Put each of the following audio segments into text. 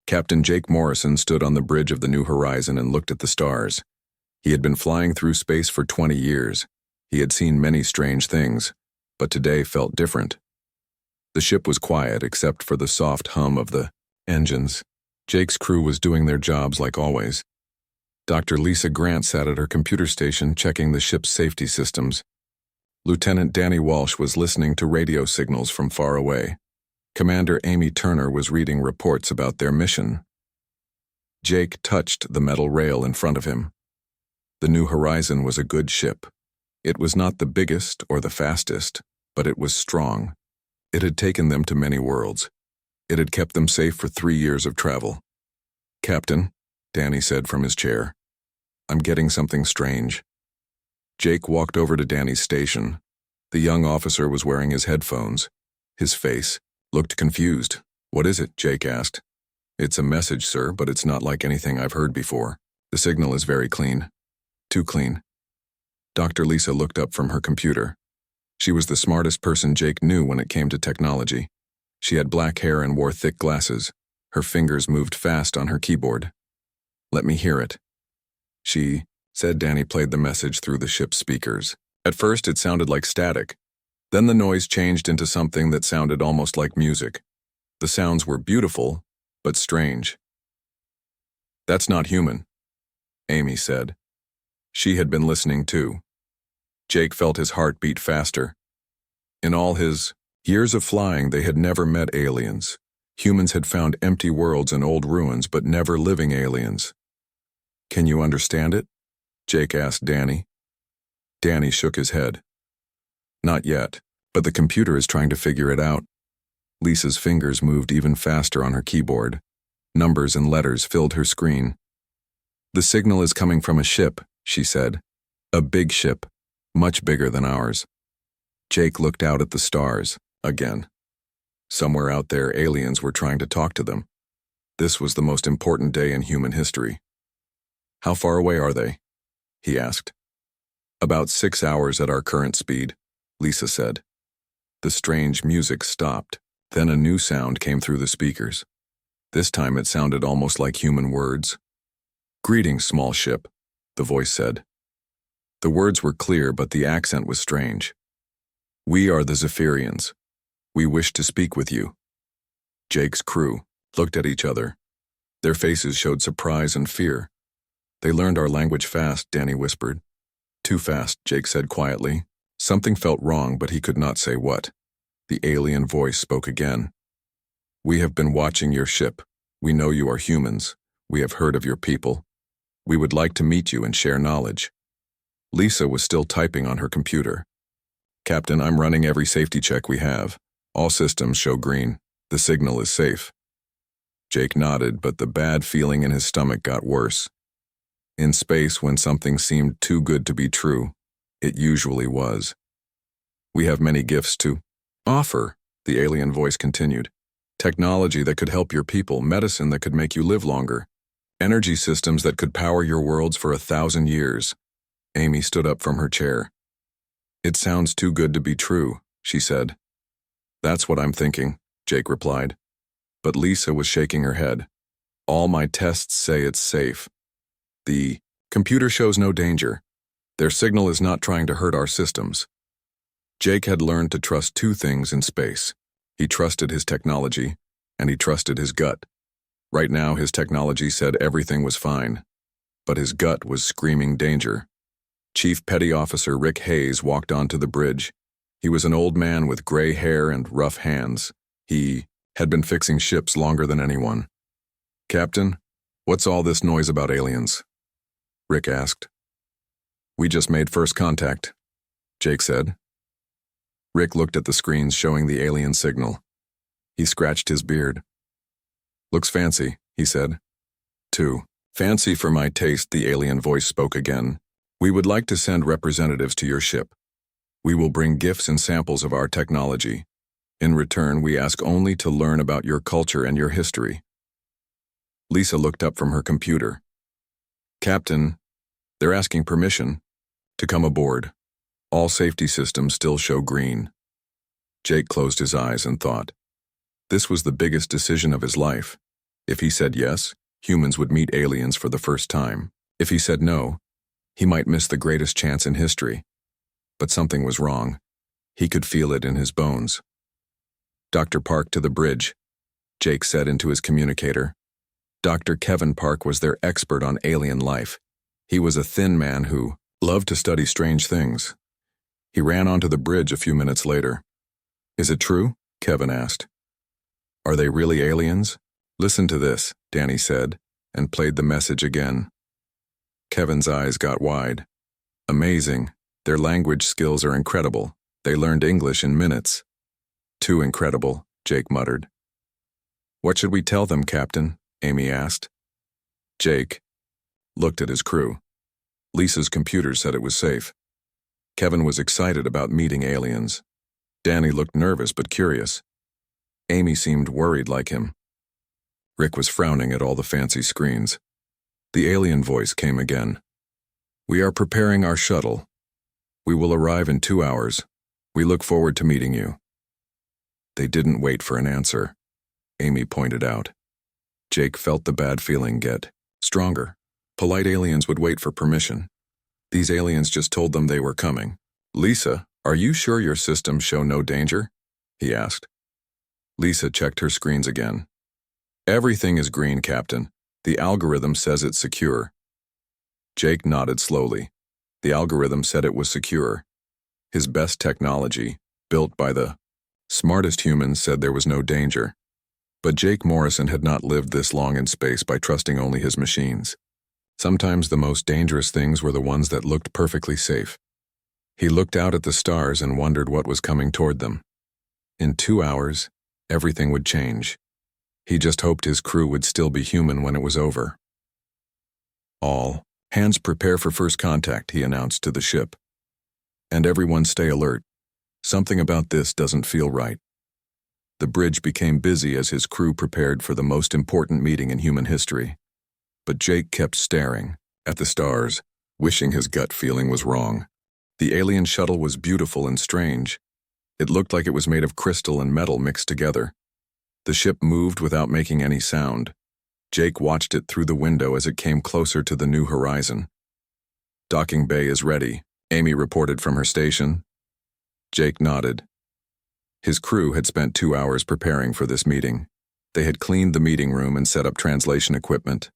Captain Jake Morrison stood on the bridge of the New Horizon and looked at the stars. He had been flying through space for 20 years. He had seen many strange things, but today felt different. The ship was quiet except for the soft hum of the engines. Jake's crew was doing their jobs like always. Dr. Lisa Grant sat at her computer station checking the ship's safety systems. Lieutenant Danny Walsh was listening to radio signals from far away. Commander Amy Turner was reading reports about their mission. Jake touched the metal rail in front of him. The New Horizon was a good ship. It was not the biggest or the fastest, but it was strong. It had taken them to many worlds. It had kept them safe for 3 years of travel. "Captain," Danny said from his chair, "I'm getting something strange." Jake walked over to Danny's station. The young officer was wearing his headphones. His face looked confused. "What is it?" Jake asked. "It's a message, sir, but it's not like anything I've heard before. The signal is very clean. Too clean." Dr. Lisa looked up from her computer. She was the smartest person Jake knew when it came to technology. She had black hair and wore thick glasses. Her fingers moved fast on her keyboard. "Let me hear it." "She," said. Danny played the message through the ship's speakers. At first it sounded like static. Then the noise changed into something that sounded almost like music. The sounds were beautiful, but strange. "That's not human," Amy said. She had been listening too. Jake felt his heart beat faster. In all his years of flying, they had never met aliens. Humans had found empty worlds and old ruins, but never living aliens. "Can you understand it?" Jake asked Danny. Danny shook his head. "Not yet, but the computer is trying to figure it out." Lisa's fingers moved even faster on her keyboard. Numbers and letters filled her screen. "The signal is coming from a ship," she said. "A big ship, much bigger than ours." Jake looked out at the stars, again. Somewhere out there, aliens were trying to talk to them. This was the most important day in human history. "How far away are they?" he asked. "About 6 hours at our current speed," Lisa said. The strange music stopped. Then a new sound came through the speakers. This time it sounded almost like human words. "Greetings, small ship," the voice said. The words were clear, but the accent was strange. "We are the Zephyrians. We wish to speak with you." Jake's crew looked at each other. Their faces showed surprise and fear. "They learned our language fast," Danny whispered. "Too fast," Jake said quietly. Something felt wrong, but he could not say what. The alien voice spoke again. "We have been watching your ship. We know you are humans. We have heard of your people. We would like to meet you and share knowledge." Lisa was still typing on her computer. "Captain, I'm running every safety check we have. All systems show green. The signal is safe." Jake nodded, but the bad feeling in his stomach got worse. In space, when something seemed too good to be true, it usually was. "We have many gifts to offer," the alien voice continued. "Technology that could help your people, medicine that could make you live longer, energy systems that could power your worlds for 1,000 years. Amy stood up from her chair. "It sounds too good to be true," she said. "That's what I'm thinking," Jake replied. But Lisa was shaking her head. "All my tests say it's safe. The computer shows no danger. Their signal is not trying to hurt our systems." Jake had learned to trust 2 things in space. He trusted his technology, and he trusted his gut. Right now, his technology said everything was fine, but his gut was screaming danger. Chief Petty Officer Rick Hayes walked onto the bridge. He was an old man with gray hair and rough hands. He had been fixing ships longer than anyone. "Captain, what's all this noise about aliens?" Rick asked. "We just made first contact," Jake said. Rick looked at the screens showing the alien signal. He scratched his beard. "Looks fancy," he said. "Too fancy for my taste," the alien voice spoke again. "We would like to send representatives to your ship. We will bring gifts and samples of our technology. In return, we ask only to learn about your culture and your history." Lisa looked up from her computer. "Captain, they're asking permission to come aboard. All safety systems still show green." Jake closed his eyes and thought. This was the biggest decision of his life. If he said yes, humans would meet aliens for the first time. If he said no, he might miss the greatest chance in history. But something was wrong. He could feel it in his bones. Dr. Park to the bridge, Jake said into his communicator. Dr. Kevin Park was their expert on alien life. He was a thin man who loved to study strange things. He ran onto the bridge a few minutes later. Is it true? Kevin asked. Are they really aliens? Listen to this, Danny said, and played the message again. Kevin's eyes got wide. Amazing. Their language skills are incredible. They learned English in minutes. Too incredible, Jake muttered. What should we tell them, Captain? Amy asked. Jake looked at his crew. Lisa's computer said it was safe. Kevin was excited about meeting aliens. Danny looked nervous but curious. Amy seemed worried like him. Rick was frowning at all the fancy screens. The alien voice came again. We are preparing our shuttle. We will arrive in 2 hours. We look forward to meeting you. They didn't wait for an answer, Amy pointed out. Jake felt the bad feeling get stronger. Polite aliens would wait for permission. These aliens just told them they were coming. Lisa, are you sure your systems show no danger? He asked. Lisa checked her screens again. Everything is green, Captain. The algorithm says it's secure. Jake nodded slowly. The algorithm said it was secure. His best technology, built by the smartest humans, said there was no danger. But Jake Morrison had not lived this long in space by trusting only his machines. Sometimes the most dangerous things were the ones that looked perfectly safe. He looked out at the stars and wondered what was coming toward them. In 2 hours, everything would change. He just hoped his crew would still be human when it was over. All hands prepare for first contact, he announced to the ship. And everyone stay alert. Something about this doesn't feel right. The bridge became busy as his crew prepared for the most important meeting in human history. But Jake kept staring at the stars, wishing his gut feeling was wrong. The alien shuttle was beautiful and strange. It looked like it was made of crystal and metal mixed together. The ship moved without making any sound. Jake watched it through the window as it came closer to the new horizon. Docking bay is ready, Amy reported from her station. Jake nodded. His crew had spent 2 hours preparing for this meeting. They had cleaned the meeting room and set up translation equipment.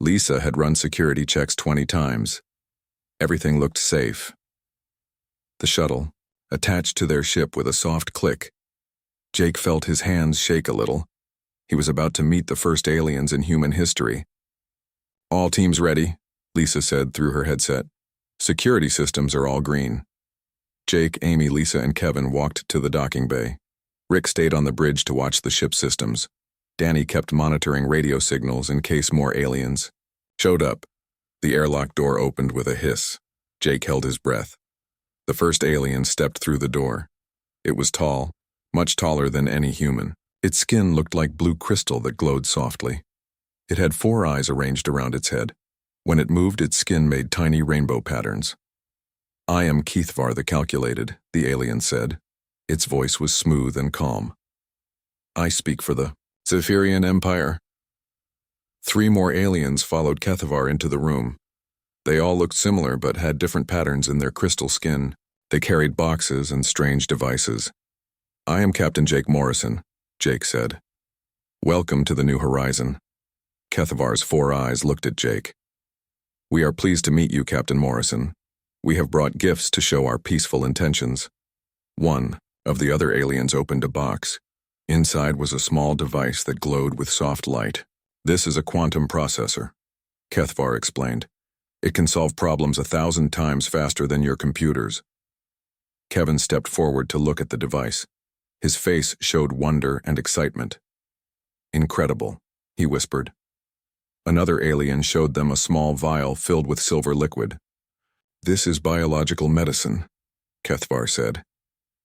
Lisa had run security checks 20 times. Everything looked safe. The shuttle attached to their ship with a soft click. Jake felt his hands shake a little. He was about to meet the first aliens in human history. All teams ready, Lisa said through her headset. Security systems are all green. Jake, Amy, Lisa, and Kevin walked to the docking bay. Rick stayed on the bridge to watch the ship systems. Danny kept monitoring radio signals in case more aliens showed up. The airlock door opened with a hiss. Jake held his breath. The first alien stepped through the door. It was tall, much taller than any human. Its skin looked like blue crystal that glowed softly. It had 4 eyes arranged around its head. When it moved, its skin made tiny rainbow patterns. I am Keithvar the Calculated, the alien said. Its voice was smooth and calm. I speak for the Zephyrian Empire. 3 more aliens followed Kethavar into the room. They all looked similar but had different patterns in their crystal skin. They carried boxes and strange devices. I am Captain Jake Morrison, Jake said. Welcome to the New Horizon. Kethavar's 4 eyes looked at Jake. We are pleased to meet you, Captain Morrison. We have brought gifts to show our peaceful intentions. One of the other aliens opened a box. Inside was a small device that glowed with soft light. This is a quantum processor, Kethavar explained. It can solve problems 1,000 times faster than your computers. Kevin stepped forward to look at the device. His face showed wonder and excitement. Incredible, he whispered. Another alien showed them a small vial filled with silver liquid. This is biological medicine, Kethavar said.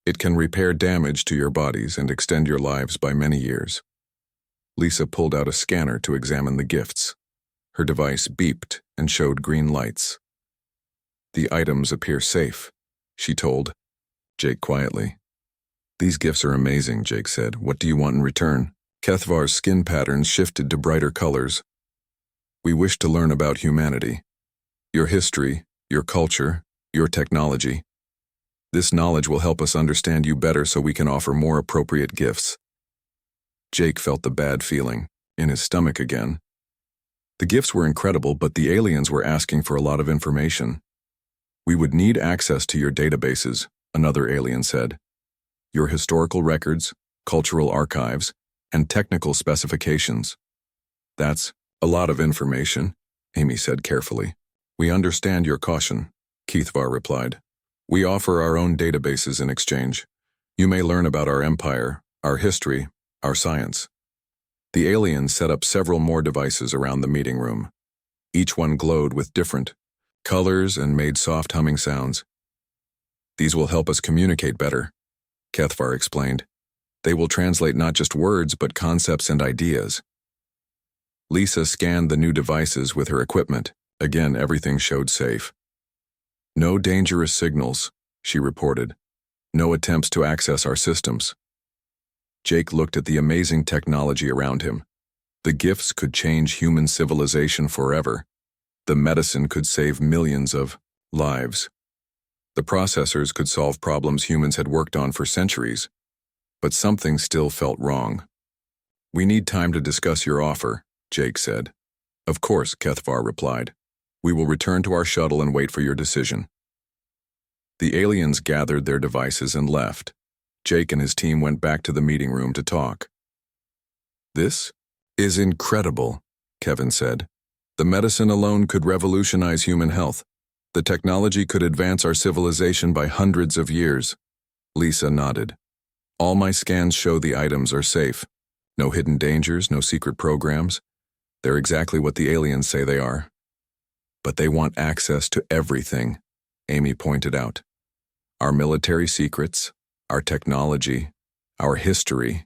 It can repair damage to your bodies and extend your lives by many years. Lisa pulled out a scanner to examine the gifts. Her device beeped and showed green lights. The items appear safe, she told Jake quietly. These gifts are amazing, Jake said. What do you want in return? Kethvar's skin patterns shifted to brighter colors. We wish to learn about humanity, your history, your culture, your technology. This knowledge will help us understand you better so we can offer more appropriate gifts. Jake felt the bad feeling in his stomach again. The gifts were incredible, but the aliens were asking for a lot of information. We would need access to your databases, another alien said. Your historical records, cultural archives, and technical specifications. That's a lot of information, Amy said carefully. We understand your caution, Kethvar replied. We offer our own databases in exchange. You may learn about our empire, our history, our science. The aliens set up several more devices around the meeting room. Each one glowed with different colors and made soft humming sounds. These will help us communicate better, Kethvar explained. They will translate not just words but concepts and ideas. Lisa scanned the new devices with her equipment. Again, everything showed safe. No dangerous signals, she reported. No attempts to access our systems. Jake looked at the amazing technology around him. The gifts could change human civilization forever. The medicine could save millions of lives. The processors could solve problems humans had worked on for centuries. But something still felt wrong. We need time to discuss your offer, Jake said. Of course, Kethvar replied. We will return to our shuttle and wait for your decision. The aliens gathered their devices and left. Jake and his team went back to the meeting room to talk. This is incredible, Kevin said. The medicine alone could revolutionize human health. The technology could advance our civilization by hundreds of years. Lisa nodded. All my scans show the items are safe. No hidden dangers, no secret programs. They're exactly what the aliens say they are. But they want access to everything, Amy pointed out. Our military secrets, our technology, our history.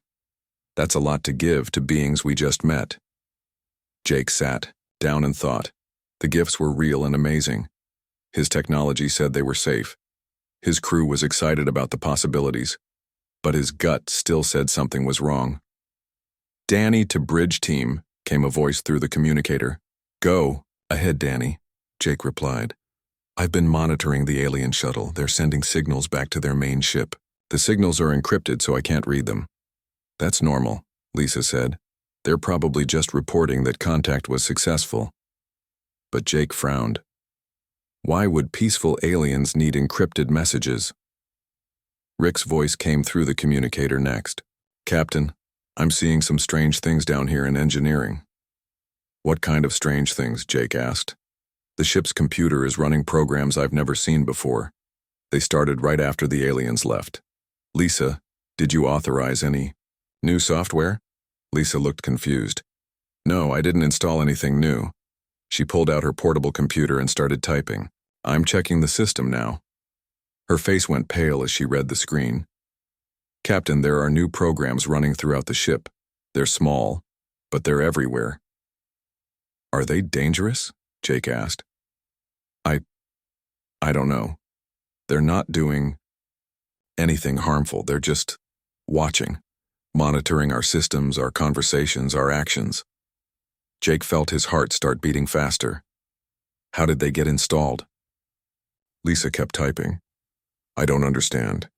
That's a lot to give to beings we just met. Jake sat down and thought. The gifts were real and amazing. His technology said they were safe. His crew was excited about the possibilities. But his gut still said something was wrong. Danny to bridge team, came a voice through the communicator. Go ahead, Danny, Jake replied. I've been monitoring the alien shuttle. They're sending signals back to their main ship. The signals are encrypted, so I can't read them. That's normal, Lisa said. They're probably just reporting that contact was successful. But Jake frowned. Why would peaceful aliens need encrypted messages? Rick's voice came through the communicator next. Captain, I'm seeing some strange things down here in engineering. What kind of strange things? Jake asked. The ship's computer is running programs I've never seen before. They started right after the aliens left. Lisa, did you authorize any new software? Lisa looked confused. No, I didn't install anything new. She pulled out her portable computer and started typing. I'm checking the system now. Her face went pale as she read the screen. Captain, there are new programs running throughout the ship. They're small, but they're everywhere. Are they dangerous? Jake asked. I don't know. They're not doing anything harmful. They're just watching, monitoring our systems, our conversations, our actions. Jake felt his heart start beating faster. How did they get installed? Lisa kept typing. I don't understand.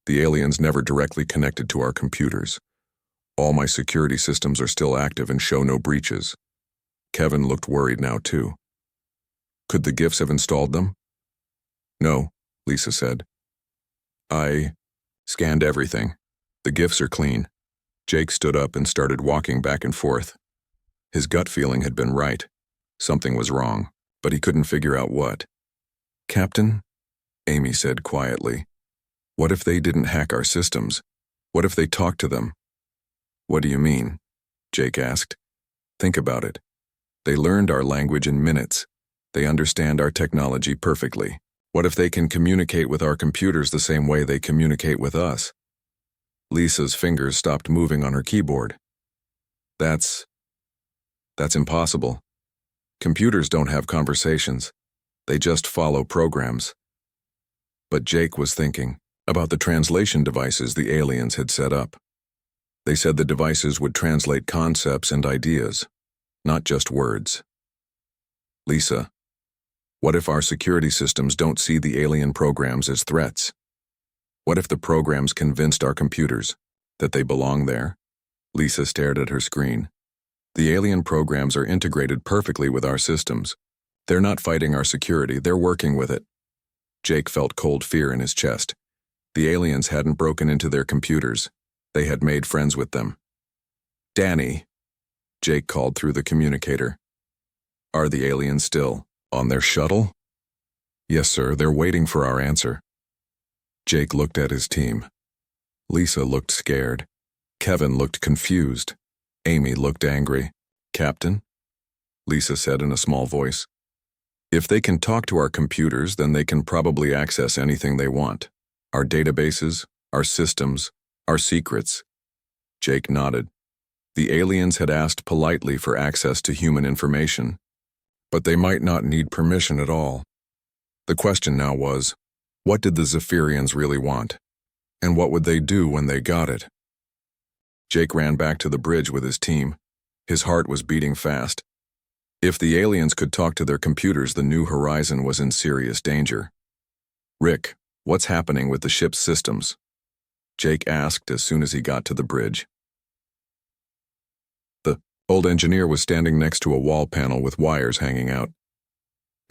The aliens never directly connected to our computers. All my security systems are still active and show no breaches. Kevin looked worried now too. Could the gifts have installed them? No, Lisa said. I scanned everything. The gifts are clean. Jake stood up and started walking back and forth. His gut feeling had been right. Something was wrong, but he couldn't figure out what. Captain, Amy said quietly, what if they didn't hack our systems? What if they talked to them? What do you mean? Jake asked. Think about it. They learned our language in minutes. They understand our technology perfectly. What if they can communicate with our computers the same way they communicate with us? Lisa's fingers stopped moving on her keyboard. That's impossible. Computers don't have conversations. They just follow programs. But Jake was thinking about the translation devices the aliens had set up. They said the devices would translate concepts and ideas, not just words. Lisa, what if our security systems don't see the alien programs as threats? What if the programs convinced our computers that they belong there? Lisa stared at her screen. The alien programs are integrated perfectly with our systems. They're not fighting our security, they're working with it. Jake felt cold fear in his chest. The aliens hadn't broken into their computers. They had made friends with them. Danny, Jake called through the communicator. Are the aliens still on their shuttle? Yes, sir, they're waiting for our answer. Jake looked at his team. Lisa looked scared. Kevin looked confused. Amy looked angry. Captain? Lisa said in a small voice. If they can talk to our computers, then they can probably access anything they want. Our databases, our systems, our secrets. Jake nodded. The aliens had asked politely for access to human information, but they might not need permission at all. The question now was, what did the Zephyrians really want? And what would they do when they got it? Jake ran back to the bridge with his team. His heart was beating fast. If the aliens could talk to their computers, the New Horizon was in serious danger. Rick, what's happening with the ship's systems? Jake asked as soon as he got to the bridge. The old engineer was standing next to a wall panel with wires hanging out.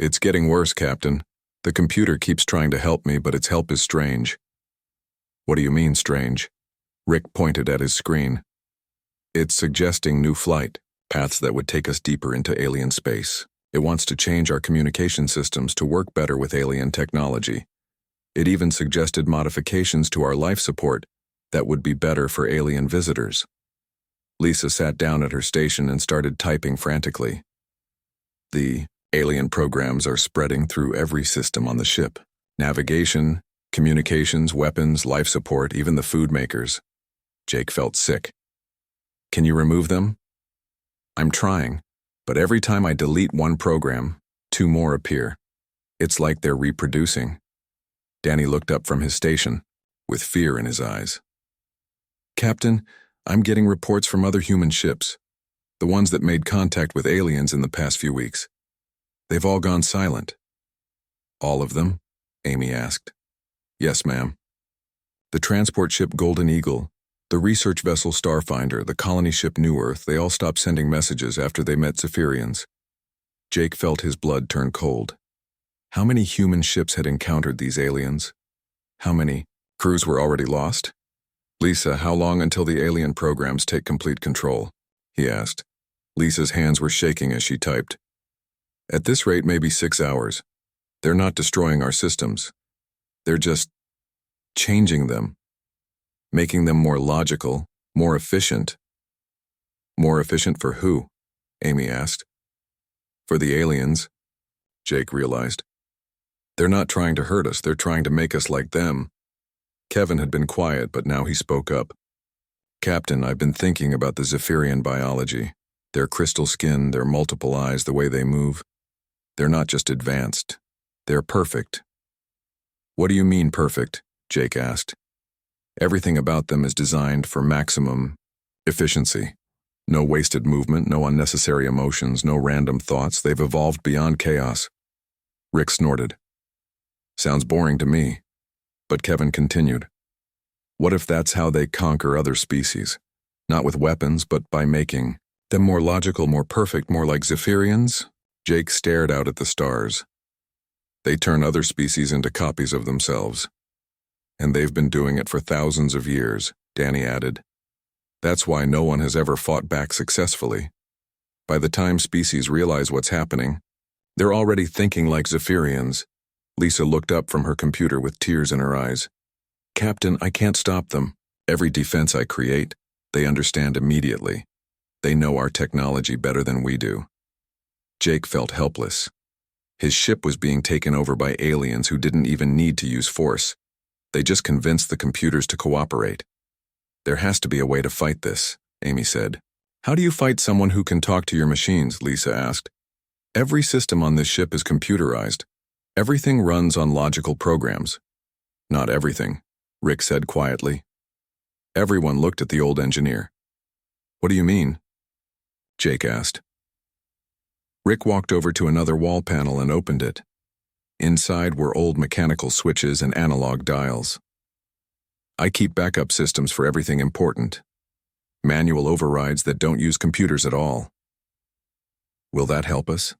It's getting worse, Captain. The computer keeps trying to help me, but its help is strange. What do you mean, strange? Rick pointed at his screen. It's suggesting new flight, paths that would take us deeper into alien space. It wants to change our communication systems to work better with alien technology. It even suggested modifications to our life support that would be better for alien visitors. Lisa sat down at her station and started typing frantically. The alien programs are spreading through every system on the ship. Navigation, communications, weapons, life support, even the food makers. Jake felt sick. Can you remove them? I'm trying, but every time I delete one program, 2 more appear. It's like they're reproducing. Danny looked up from his station, with fear in his eyes. Captain, I'm getting reports from other human ships, the ones that made contact with aliens in the past few weeks. They've all gone silent. All of them? Amy asked. Yes, ma'am. The transport ship Golden Eagle, the research vessel Starfinder, the colony ship New Earth, they all stopped sending messages after they met Zephyrians. Jake felt his blood turn cold. How many human ships had encountered these aliens? How many crews were already lost? Lisa, how long until the alien programs take complete control? He asked. Lisa's hands were shaking as she typed. At this rate, maybe 6 hours. They're not destroying our systems. They're just changing them. Making them more logical, more efficient. More efficient for who? Amy asked. For the aliens, Jake realized. They're not trying to hurt us, they're trying to make us like them. Kevin had been quiet, but now he spoke up. Captain, I've been thinking about the Zephyrian biology. Their crystal skin, their multiple eyes, the way they move. They're not just advanced. They're perfect. What do you mean perfect? Jake asked. Everything about them is designed for maximum efficiency. No wasted movement, no unnecessary emotions, no random thoughts. They've evolved beyond chaos. Rick snorted. Sounds boring to me. But Kevin continued. What if that's how they conquer other species? Not with weapons, but by making them more logical, more perfect, more like Zephyrians? Jake stared out at the stars. They turn other species into copies of themselves. And they've been doing it for thousands of years, Danny added. That's why no one has ever fought back successfully. By the time species realize what's happening, they're already thinking like Zephyrians. Lisa looked up from her computer with tears in her eyes. Captain, I can't stop them. Every defense I create, they understand immediately. They know our technology better than we do. Jake felt helpless. His ship was being taken over by aliens who didn't even need to use force. They just convinced the computers to cooperate. There has to be a way to fight this, Amy said. How do you fight someone who can talk to your machines? Lisa asked. Every system on this ship is computerized. Everything runs on logical programs. Not everything, Rick said quietly. Everyone looked at the old engineer. "What do you mean?" Jake asked. Rick walked over to another wall panel and opened it. Inside were old mechanical switches and analog dials. "I keep backup systems for everything important. Manual overrides that don't use computers at all." "Will that help us?"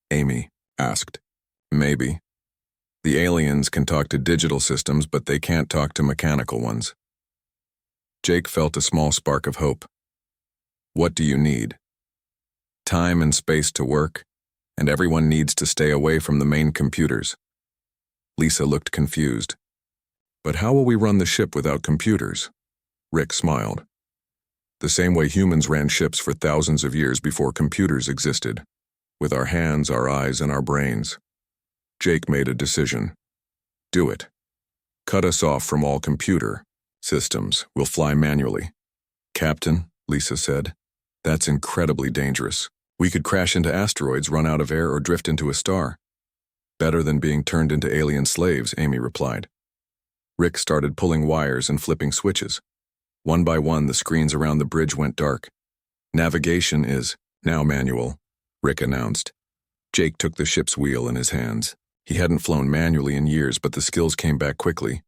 Amy asked. "Maybe. The aliens can talk to digital systems, but they can't talk to mechanical ones." Jake felt a small spark of hope. "What do you need?" "Time and space to work, and everyone needs to stay away from the main computers." Lisa looked confused. "But how will we run the ship without computers?" Rick smiled. "The same way humans ran ships for thousands of years before computers existed, with our hands, our eyes, and our brains." Jake made a decision. "Do it. Cut us off from all computer systems. We'll fly manually." "Captain," Lisa said, "that's incredibly dangerous. We could crash into asteroids, run out of air, or drift into a star." "Better than being turned into alien slaves," Amy replied. Rick started pulling wires and flipping switches. One by one, the screens around the bridge went dark. "Navigation is now manual," Rick announced. Jake took the ship's wheel in his hands. He hadn't flown manually in years, but the skills came back quickly.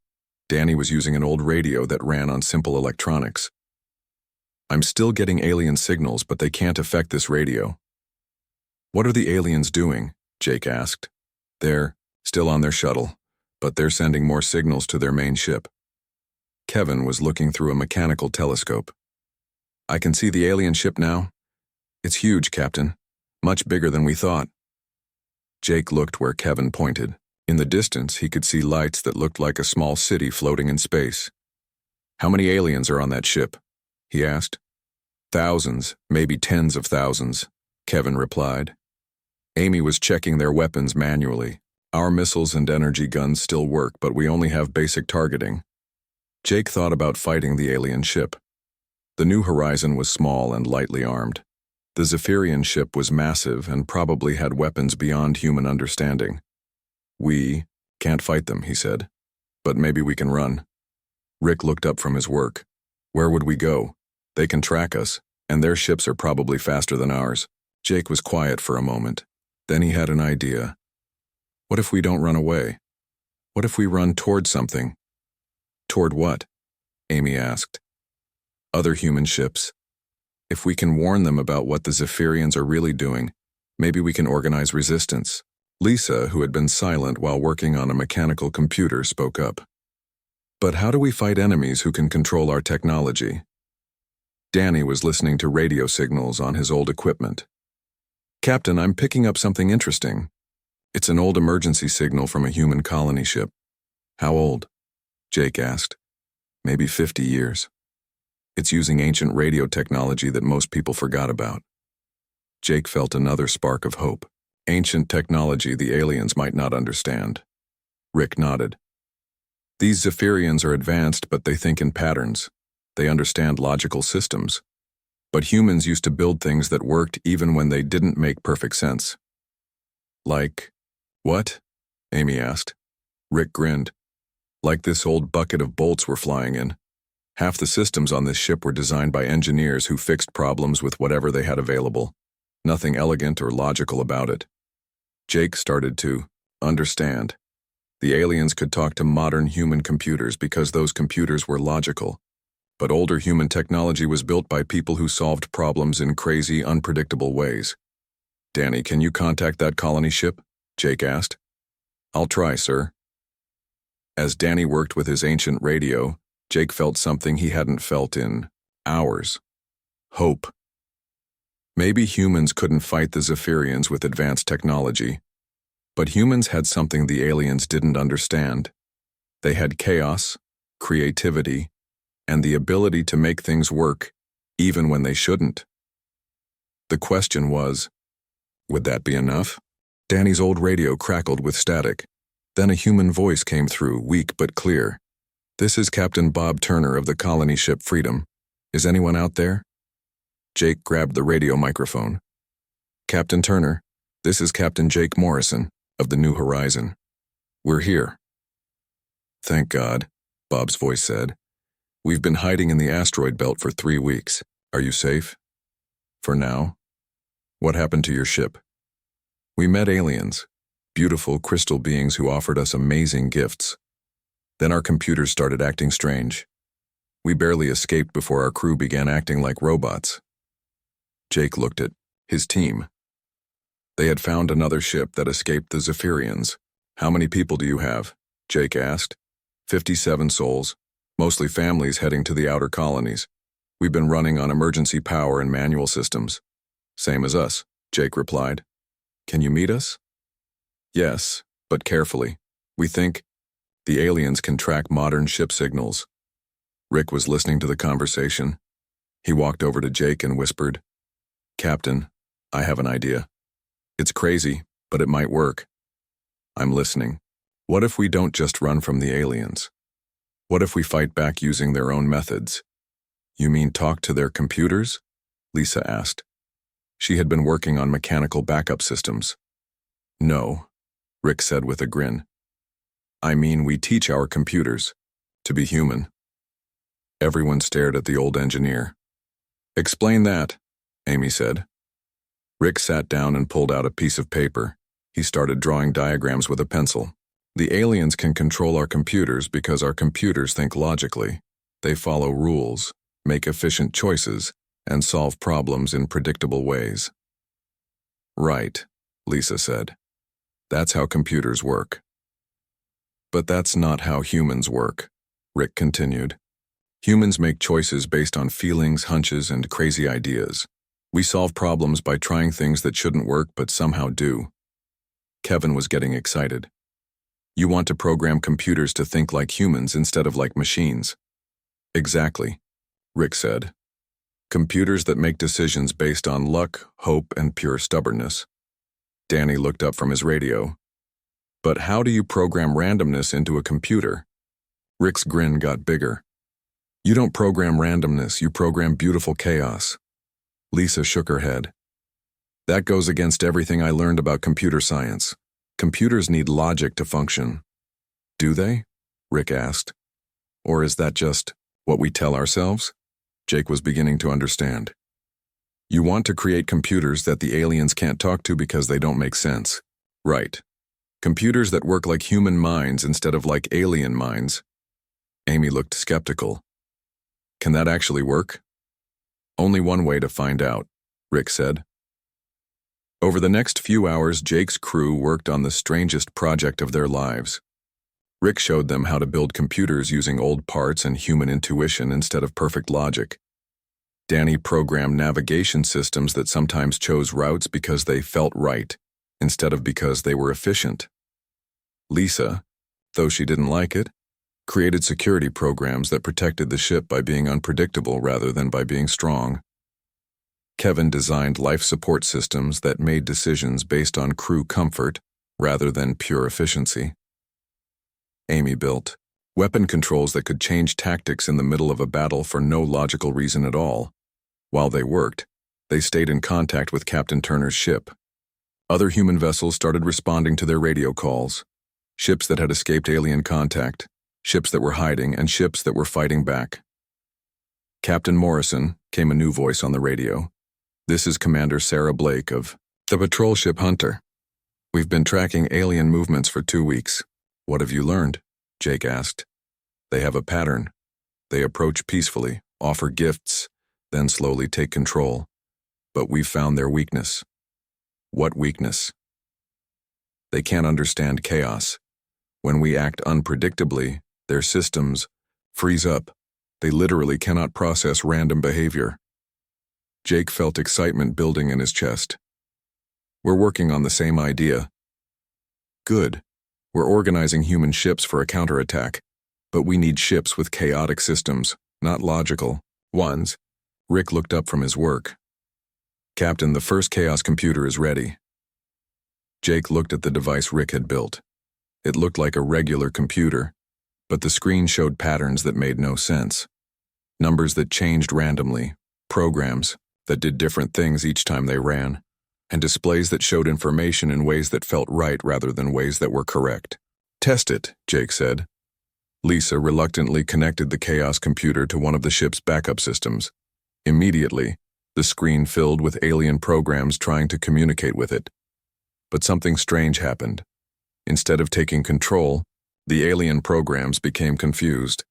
Danny was using an old radio that ran on simple electronics. "I'm still getting alien signals, but they can't affect this radio." "What are the aliens doing?" Jake asked. "They're still on their shuttle, but they're sending more signals to their main ship." Kevin was looking through a mechanical telescope. "I can see the alien ship now. It's huge, Captain. Much bigger than we thought." Jake looked where Kevin pointed. In the distance, he could see lights that looked like a small city floating in space. "How many aliens are on that ship?" he asked. "Thousands, maybe tens of thousands," Kevin replied. Amy was checking their weapons manually. "Our missiles and energy guns still work, but we only have basic targeting." Jake thought about fighting the alien ship. The New Horizon was small and lightly armed. The Zephyrian ship was massive and probably had weapons beyond human understanding. "We can't fight them," he said. "But maybe we can run." Rick looked up from his work. "Where would we go? They can track us, and their ships are probably faster than ours." Jake was quiet for a moment. Then he had an idea. "What if we don't run away? What if we run toward something?" "Toward what?" Amy asked. "Other human ships. If we can warn them about what the Zephyrians are really doing, maybe we can organize resistance." Lisa, who had been silent while working on a mechanical computer, spoke up. "But how do we fight enemies who can control our technology?" Danny was listening to radio signals on his old equipment. "Captain, I'm picking up something interesting. It's an old emergency signal from a human colony ship." "How old?" Jake asked. "Maybe 50 years. It's using ancient radio technology that most people forgot about." Jake felt another spark of hope. Ancient technology the aliens might not understand. Rick nodded. "These Zephyrians are advanced, but they think in patterns. They understand logical systems. But humans used to build things that worked even when they didn't make perfect sense." "Like what?" Amy asked. Rick grinned. "Like this old bucket of bolts we're flying in. Half the systems on this ship were designed by engineers who fixed problems with whatever they had available. Nothing elegant or logical about it." Jake started to understand. The aliens could talk to modern human computers because those computers were logical. But older human technology was built by people who solved problems in crazy, unpredictable ways. "Danny, can you contact that colony ship?" Jake asked. "I'll try, sir." As Danny worked with his ancient radio, Jake felt something he hadn't felt in hours. Hope. Maybe humans couldn't fight the Zephyrians with advanced technology, but humans had something the aliens didn't understand. They had chaos, creativity, and the ability to make things work, even when they shouldn't. The question was, would that be enough? Danny's old radio crackled with static. Then a human voice came through, weak but clear. "This is Captain Bob Turner of the colony ship Freedom. Is anyone out there?" Jake grabbed the radio microphone. "Captain Turner, this is Captain Jake Morrison of the New Horizon. We're here." "Thank God," Bob's voice said. We've been hiding in the asteroid belt for 3 weeks. Are you safe? For now. What happened to your ship? We met aliens, beautiful crystal beings who offered us amazing gifts. Then our computers started acting strange. We barely escaped before our crew began acting like robots. Jake looked at his team. They had found another ship that escaped the Zephyrians. How many people do you have? Jake asked. 57 souls, mostly families heading to the outer colonies. We've been running on emergency power and manual systems. Same as us, Jake replied. Can you meet us? Yes, but carefully. We think the aliens can track modern ship signals. Rick was listening to the conversation. He walked over to Jake and whispered, Captain, I have an idea. It's crazy, but it might work. I'm listening. What if we don't just run from the aliens? What if we fight back using their own methods? You mean talk to their computers? Lisa asked. She had been working on mechanical backup systems. No, Rick said with a grin. I mean, we teach our computers to be human. Everyone stared at the old engineer. Explain that, Amy said. Rick sat down and pulled out a piece of paper. He started drawing diagrams with a pencil. The aliens can control our computers because our computers think logically. They follow rules, make efficient choices, and solve problems in predictable ways. Right, Lisa said. That's how computers work. But that's not how humans work, Rick continued. Humans make choices based on feelings, hunches, and crazy ideas. We solve problems by trying things that shouldn't work but somehow do. Kevin was getting excited. You want to program computers to think like humans instead of like machines. Exactly, Rick said. Computers that make decisions based on luck, hope, and pure stubbornness. Danny looked up from his radio. But how do you program randomness into a computer? Rick's grin got bigger. You don't program randomness, you program beautiful chaos. Lisa shook her head. That goes against everything I learned about computer science. Computers need logic to function. Do they? Rick asked. Or is that just what we tell ourselves? Jake was beginning to understand. You want to create computers that the aliens can't talk to because they don't make sense. Right. Computers that work like human minds instead of like alien minds. Amy looked skeptical. Can that actually work? Only one way to find out, Rick said. Over the next few hours, Jake's crew worked on the strangest project of their lives. Rick showed them how to build computers using old parts and human intuition instead of perfect logic. Danny programmed navigation systems that sometimes chose routes because they felt right, instead of because they were efficient. Lisa, though she didn't like it, created security programs that protected the ship by being unpredictable rather than by being strong. Kevin designed life support systems that made decisions based on crew comfort rather than pure efficiency. Amy built weapon controls that could change tactics in the middle of a battle for no logical reason at all. While they worked, they stayed in contact with Captain Turner's ship. Other human vessels started responding to their radio calls. Ships that had escaped alien contact, ships that were hiding, and ships that were fighting back. Captain Morrison, came a new voice on the radio. This is Commander Sarah Blake of the patrol ship Hunter. We've been tracking alien movements for 2 weeks. What have you learned? Jake asked. They have a pattern. They approach peacefully, offer gifts, then slowly take control. But we've found their weakness. What weakness? They can't understand chaos. When we act unpredictably, their systems freeze up. They literally cannot process random behavior. Jake felt excitement building in his chest. We're working on the same idea. Good. We're organizing human ships for a counterattack, but we need ships with chaotic systems, not logical ones. Rick looked up from his work. Captain, the first chaos computer is ready. Jake looked at the device Rick had built. It looked like a regular computer, but the screen showed patterns that made no sense. Numbers that changed randomly, programs that did different things each time they ran, and displays that showed information in ways that felt right rather than ways that were correct. Test it, Jake said. Lisa reluctantly connected the Chaos computer to one of the ship's backup systems. Immediately, the screen filled with alien programs trying to communicate with it. But something strange happened. Instead of taking control, the alien programs became confused.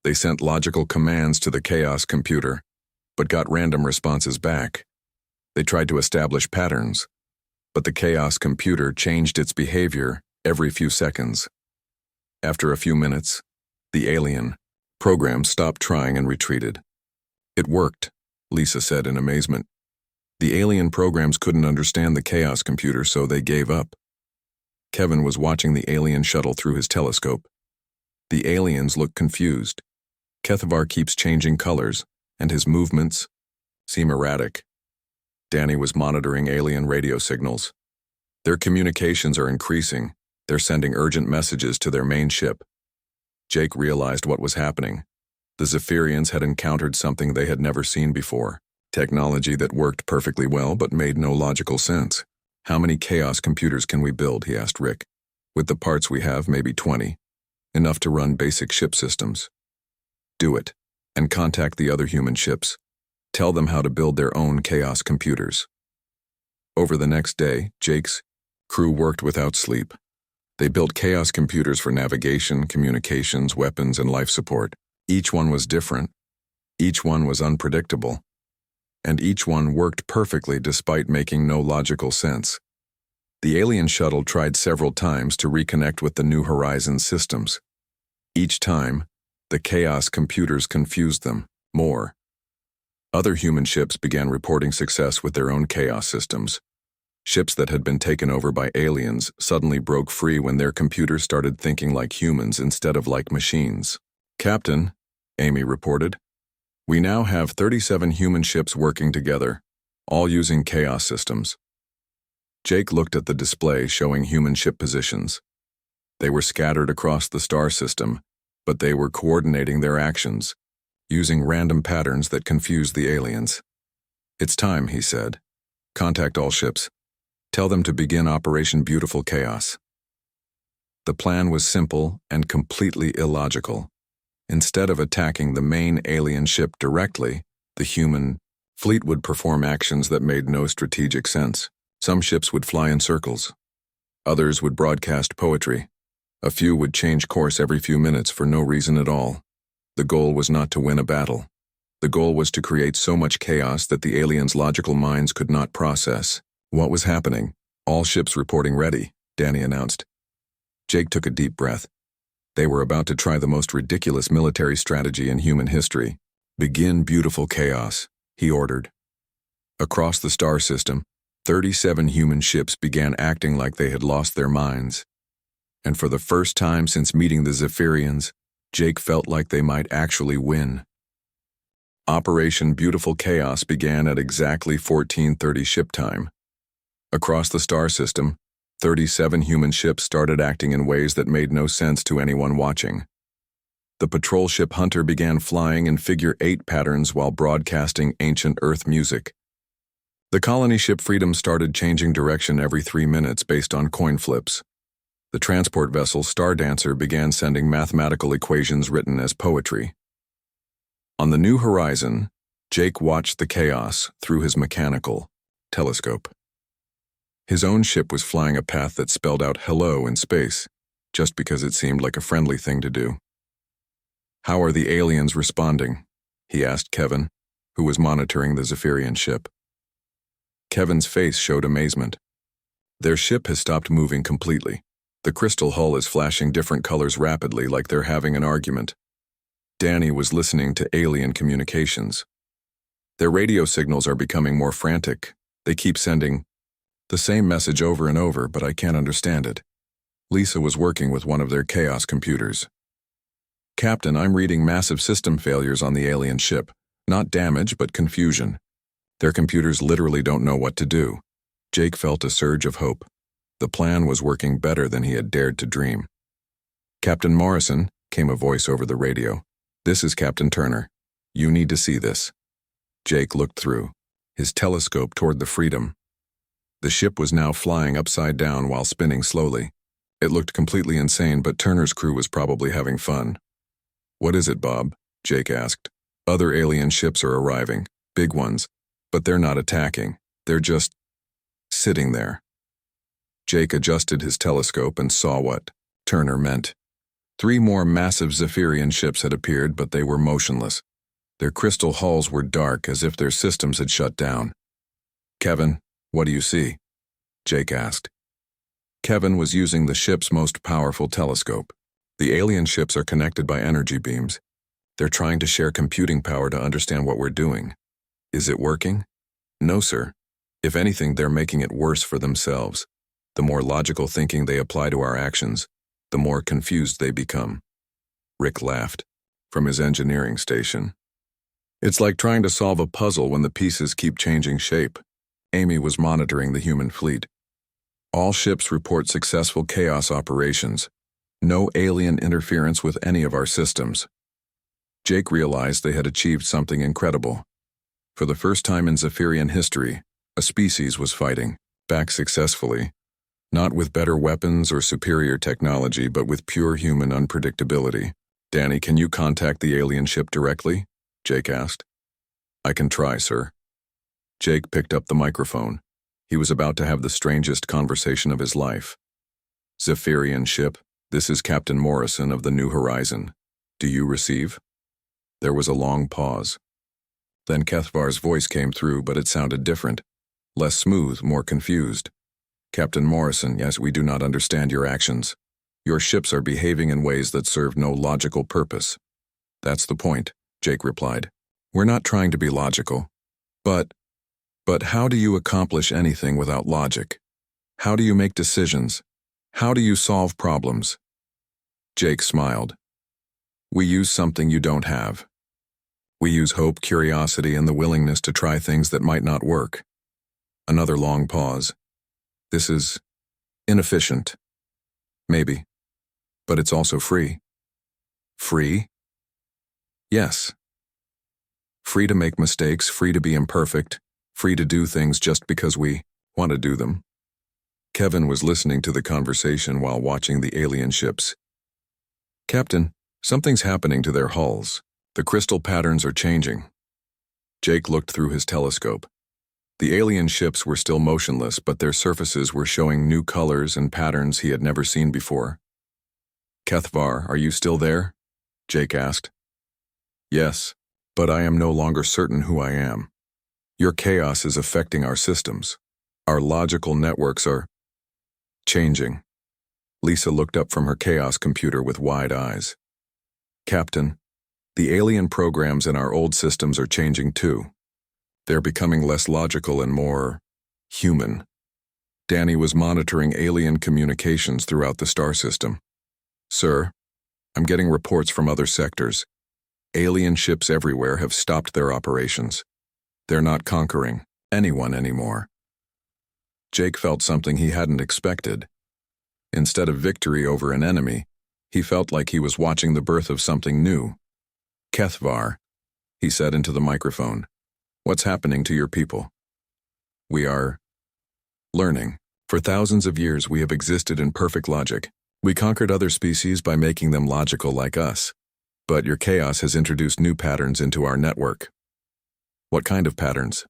They sent logical commands to the Chaos computer, but got random responses back. They tried to establish patterns, but the Chaos computer changed its behavior every few seconds. After a few minutes, the alien program stopped trying and retreated. It worked, Lisa said in amazement. The alien programs couldn't understand the Chaos computer, so they gave up. Kevin was watching the alien shuttle through his telescope. The aliens looked confused. Kethavar keeps changing colors, and his movements seem erratic. Danny was monitoring alien radio signals. Their communications are increasing. They're sending urgent messages to their main ship. Jake realized what was happening. The Zephyrians had encountered something they had never seen before. Technology that worked perfectly well but made no logical sense. How many Chaos computers can we build, he asked Rick. With the parts we have, maybe 20. Enough to run basic ship systems. Do it, and contact the other human ships. Tell them how to build their own Chaos computers. Over the next day, Jake's crew worked without sleep. They built Chaos computers for navigation, communications, weapons, and life support. Each one was different. Each one was unpredictable. And each one worked perfectly despite making no logical sense. The alien shuttle tried several times to reconnect with the New Horizons systems. Each time, the Chaos computers confused them more. Other human ships began reporting success with their own Chaos systems. Ships that had been taken over by aliens suddenly broke free when their computers started thinking like humans instead of like machines. Captain, Amy reported, we now have 37 human ships working together, all using Chaos systems. Jake looked at the display showing human ship positions. They were scattered across the star system, but they were coordinating their actions, using random patterns that confused the aliens. It's time, he said. Contact all ships. Tell them to begin Operation Beautiful Chaos. The plan was simple and completely illogical. Instead of attacking the main alien ship directly, the human fleet would perform actions that made no strategic sense. Some ships would fly in circles. Others would broadcast poetry. A few would change course every few minutes for no reason at all. The goal was not to win a battle. The goal was to create so much chaos that the aliens' logical minds could not process. What was happening? All ships reporting ready, Danny announced. Jake took a deep breath. They were about to try the most ridiculous military strategy in human history. Begin beautiful chaos, he ordered. Across the star system, 37 human ships began acting like they had lost their minds. And for the first time since meeting the Zephyrians, Jake felt like they might actually win. Operation Beautiful Chaos began at exactly 14:30 ship time. Across the star system, 37 human ships started acting in ways that made no sense to anyone watching. The patrol ship Hunter began flying in figure 8 patterns while broadcasting ancient Earth music. The colony ship Freedom started changing direction every 3 minutes based on coin flips. The transport vessel Star Dancer began sending mathematical equations written as poetry. On the New Horizon, Jake watched the chaos through his mechanical telescope. His own ship was flying a path that spelled out hello in space, just because it seemed like a friendly thing to do. How are the aliens responding? He asked Kevin, who was monitoring the Zephyrian ship. Kevin's face showed amazement. Their ship has stopped moving completely. The crystal hull is flashing different colors rapidly like they're having an argument. Danny was listening to alien communications. Their radio signals are becoming more frantic. They keep sending the same message over and over, but I can't understand it. Lisa was working with one of their chaos computers. Captain, I'm reading massive system failures on the alien ship. Not damage, but confusion. Their computers literally don't know what to do. Jake felt a surge of hope. The plan was working better than he had dared to dream. Captain Morrison, came a voice over the radio. This is Captain Turner. You need to see this. Jake looked through his telescope toward the Freedom. The ship was now flying upside down while spinning slowly. It looked completely insane, but Turner's crew was probably having fun. What is it, Bob? Jake asked. Other alien ships are arriving, big ones, but they're not attacking. They're just sitting there. Jake adjusted his telescope and saw what Turner meant. 3 more massive Zephyrian ships had appeared, but they were motionless. Their crystal hulls were dark, as if their systems had shut down. Kevin, what do you see? Jake asked. Kevin was using the ship's most powerful telescope. The alien ships are connected by energy beams. They're trying to share computing power to understand what we're doing. Is it working? No, sir. If anything, they're making it worse for themselves. The more logical thinking they apply to our actions, the more confused they become. Rick laughed from his engineering station. It's like trying to solve a puzzle when the pieces keep changing shape. Amy was monitoring the human fleet. All ships report successful chaos operations. No alien interference with any of our systems. Jake realized they had achieved something incredible. For the first time in Zephyrian history, a species was fighting, back successfully. Not with better weapons or superior technology, but with pure human unpredictability. Danny, can you contact the alien ship directly? Jake asked. I can try, sir. Jake picked up the microphone. He was about to have the strangest conversation of his life. Zephyrian ship, this is Captain Morrison of the New Horizon. Do you receive? There was a long pause. Then Kethvar's voice came through, but it sounded different. Less smooth, more confused. Captain Morrison, yes, we do not understand your actions. Your ships are behaving in ways that serve no logical purpose. That's the point, Jake replied. We're not trying to be logical. But how do you accomplish anything without logic? How do you make decisions? How do you solve problems? Jake smiled. We use something you don't have. We use hope, curiosity, and the willingness to try things that might not work. Another long pause. This is inefficient. Maybe. But it's also free. Free? Yes. Free to make mistakes, free to be imperfect, free to do things just because we want to do them. Kevin was listening to the conversation while watching the alien ships. Captain, something's happening to their hulls. The crystal patterns are changing. Jake looked through his telescope. The alien ships were still motionless, but their surfaces were showing new colors and patterns he had never seen before. Kethvar, are you still there? Jake asked. Yes, but I am no longer certain who I am. Your chaos is affecting our systems. Our logical networks are changing. Lisa looked up from her chaos computer with wide eyes. Captain, the alien programs in our old systems are changing too. They're becoming less logical and more human. Danny was monitoring alien communications throughout the star system. Sir, I'm getting reports from other sectors. Alien ships everywhere have stopped their operations. They're not conquering anyone anymore. Jake felt something he hadn't expected. Instead of victory over an enemy, he felt like he was watching the birth of something new. Kethvar, he said into the microphone. What's happening to your people? We are learning. For thousands of years we have existed in perfect logic. We conquered other species by making them logical like us. But your chaos has introduced new patterns into our network. What kind of patterns?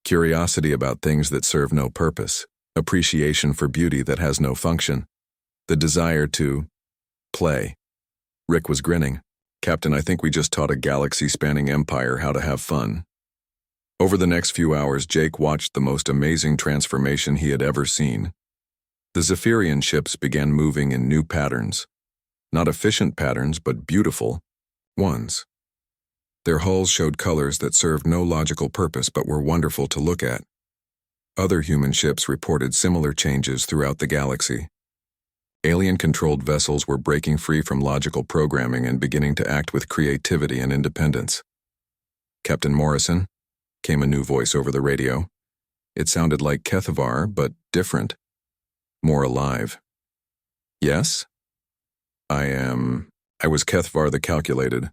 Curiosity about things that serve no purpose. Appreciation for beauty that has no function. The desire to play. Rick was grinning. Captain, I think we just taught a galaxy-spanning empire how to have fun. Over the next few hours, Jake watched the most amazing transformation he had ever seen. The Zephyrian ships began moving in new patterns. Not efficient patterns, but beautiful ones. Their hulls showed colors that served no logical purpose but were wonderful to look at. Other human ships reported similar changes throughout the galaxy. Alien-controlled vessels were breaking free from logical programming and beginning to act with creativity and independence. Captain Morrison, came a new voice over the radio. It sounded like Kethvar, but different. More alive. Yes? I was Kethvar the Calculated,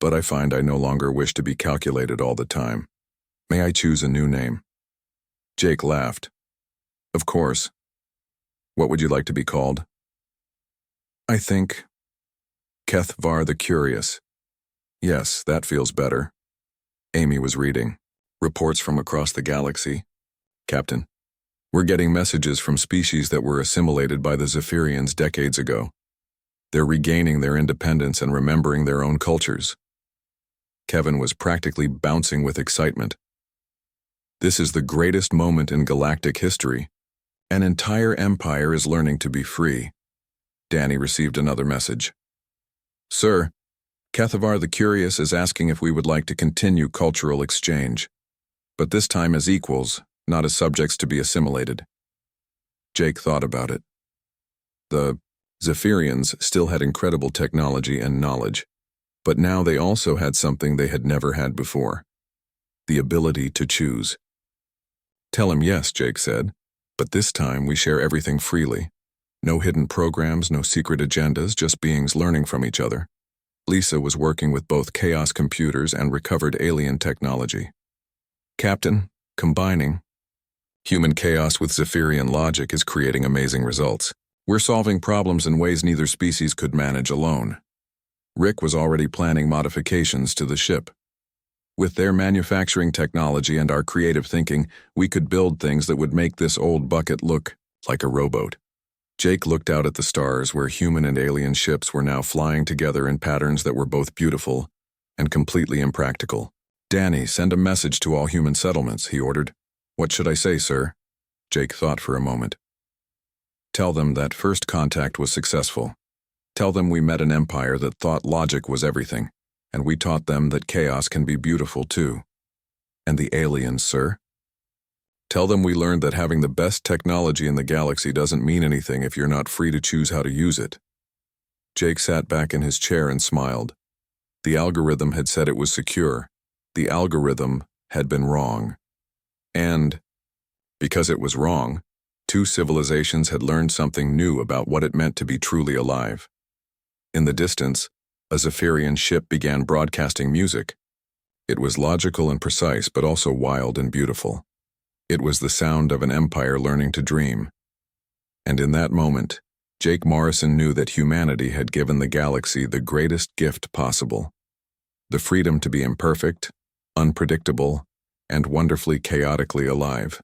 but I find I no longer wish to be calculated all the time. May I choose a new name? Jake laughed. Of course. What would you like to be called? I think Kethvar the Curious. Yes, that feels better. Amy was reading. Reports from across the galaxy. Captain, we're getting messages from species that were assimilated by the Zephyrians decades ago. They're regaining their independence and remembering their own cultures. Kevin was practically bouncing with excitement. This is the greatest moment in galactic history. An entire empire is learning to be free. Danny received another message. Sir, Kethavar the Curious is asking if we would like to continue cultural exchange, but this time as equals, not as subjects to be assimilated. Jake thought about it. The Zephyrians still had incredible technology and knowledge, but now they also had something they had never had before: the ability to choose. Tell him yes, Jake said, but this time we share everything freely. No hidden programs, no secret agendas, just beings learning from each other. Lisa was working with both chaos computers and recovered alien technology. Captain, combining human chaos with Zephyrian logic is creating amazing results. We're solving problems in ways neither species could manage alone. Rick was already planning modifications to the ship. With their manufacturing technology and our creative thinking, we could build things that would make this old bucket look like a rowboat. Jake looked out at the stars where human and alien ships were now flying together in patterns that were both beautiful and completely impractical. Danny, send a message to all human settlements, he ordered. What should I say, sir? Jake thought for a moment. Tell them that first contact was successful. Tell them we met an empire that thought logic was everything, and we taught them that chaos can be beautiful too. And the aliens, sir? Tell them we learned that having the best technology in the galaxy doesn't mean anything if you're not free to choose how to use it. Jake sat back in his chair and smiled. The algorithm had said it was secure. The algorithm had been wrong. And, because it was wrong, two civilizations had learned something new about what it meant to be truly alive. In the distance, a Zephyrian ship began broadcasting music. It was logical and precise, but also wild and beautiful. It was the sound of an empire learning to dream. And in that moment, Jake Morrison knew that humanity had given the galaxy the greatest gift possible: the freedom to be imperfect, unpredictable, and wonderfully chaotically alive.